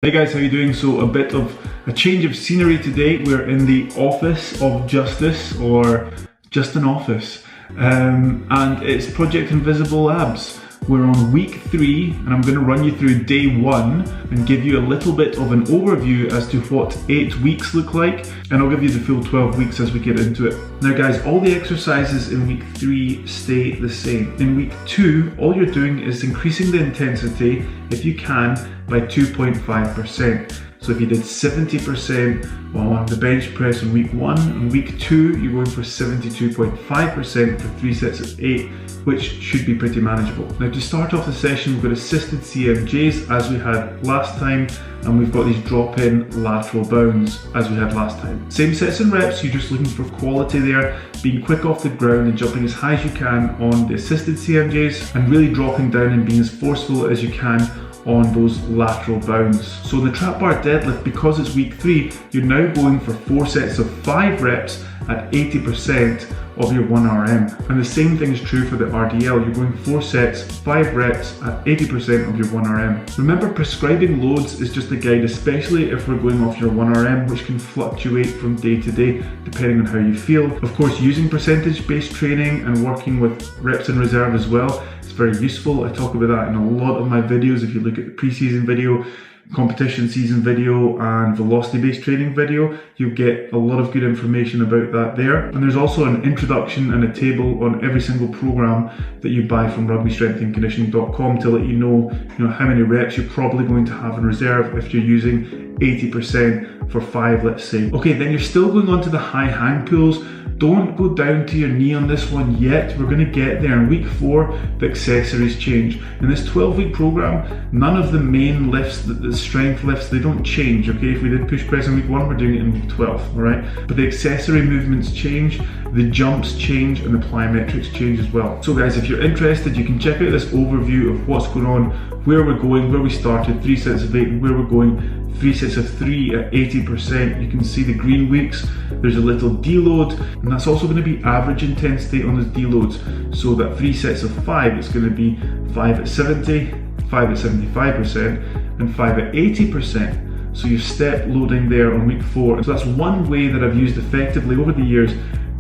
Hey guys, how you doing? So a bit of a change of scenery today. We're in the office of justice, or just an office, and it's Project Invisible Labs. We're on week 3 and I'm going to run you through day 1 and give you a little bit of an overview as to what 8 weeks look like, and I'll give you the full 12 weeks as we get into it. Now guys, all the exercises in week 3 stay the same. In week 2, all you're doing is increasing the intensity, if you can, by 2.5%. So if you did 70% on the bench press in week 1, in week 2 you're going for 72.5% for 3 sets of 8, which should be pretty manageable. Now to start off the session, we've got assisted CMJs as we had last time, and we've got these drop-in lateral bounds as we had last time. Same sets and reps, you're just looking for quality there, being quick off the ground and jumping as high as you can on the assisted CMJs, and really dropping down and being as forceful as you can on those lateral bounds. So the trap bar deadlift, because it's week 3, you're now going for 4 sets of 5 reps at 80% of your 1RM. And the same thing is true for the RDL. You're going 4 sets, 5 reps at 80% of your 1RM. Remember, prescribing loads is just a guide, especially if we're going off your 1RM, which can fluctuate from day to day depending on how you feel. Of course, using percentage-based training and working with reps in reserve as well, it's very useful. I talk about that in a lot of my videos. If you look at the pre-season video, competition season video and velocity based training video, you'll get a lot of good information about that there. And there's also an introduction and a table on every single program that you buy from rugbystrengthandconditioning.com to let you know how many reps you're probably going to have in reserve if you're using 80% for 5, let's say. Okay, then you're still going on to the high hang pulls. Don't go down to your knee on this one yet. We're going to get there in week 4. The accessories change. In this 12-week program, none of the main lifts, the strength lifts, they don't change. Okay, if we did push press in week 1, we're doing it in week 12. All right, but the accessory movements change, the jumps change, and the plyometrics change as well. So guys, if you're interested, you can check out this overview of what's going on, where we're going, where we started, 3 sets of 8, and where we're going 3 sets of 3 at 80%. You can see the green weeks. There's a little deload, and that's also going to be average intensity on those deloads. So that 3 sets of 5, it's going to be 5 at 70, 5 at 75%, and 5 at 80%. So you're step loading there on week 4. So that's one way that I've used effectively over the years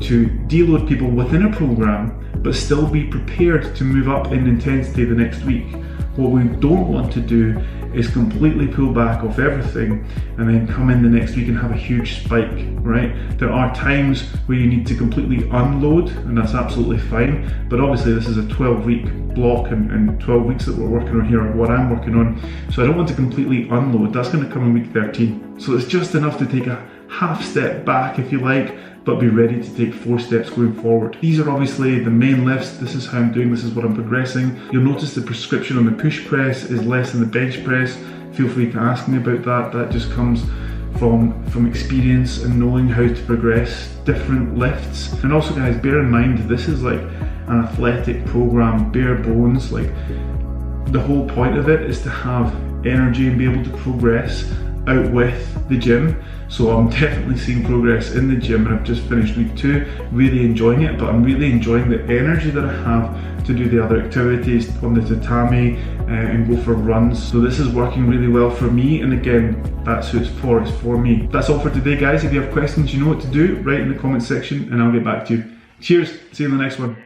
to deload people within a program, but still be prepared to move up in intensity the next week. What we don't want to do is completely pull back off everything and then come in the next week and have a huge spike, right? There are times where you need to completely unload, and that's absolutely fine, but obviously this is a 12-week block and 12 weeks that we're working on here, or what I'm working on, so I don't want to completely unload. That's going to come in week 13. So it's just enough to take a half step back, if you like, but be ready to take 4 steps going forward. These are obviously the main lifts. This is how I'm doing, this is what I'm progressing. You'll notice the prescription on the push press is less than the bench press. Feel free to ask me about that. That just comes from experience and knowing how to progress different lifts. And also guys, bear in mind, this is like an athletic program, bare bones. Like, the whole point of it is to have energy and be able to progress out with the gym. So I'm definitely seeing progress in the gym, and I've just finished week 2, really enjoying it, but I'm really enjoying the energy that I have to do the other activities on the tatami and go for runs. So this is working really well for me, and again, that's who it's for me. That's all for today guys. If you have questions, you know what to do, write in the comment section and I'll get back to you. Cheers, see you in the next one.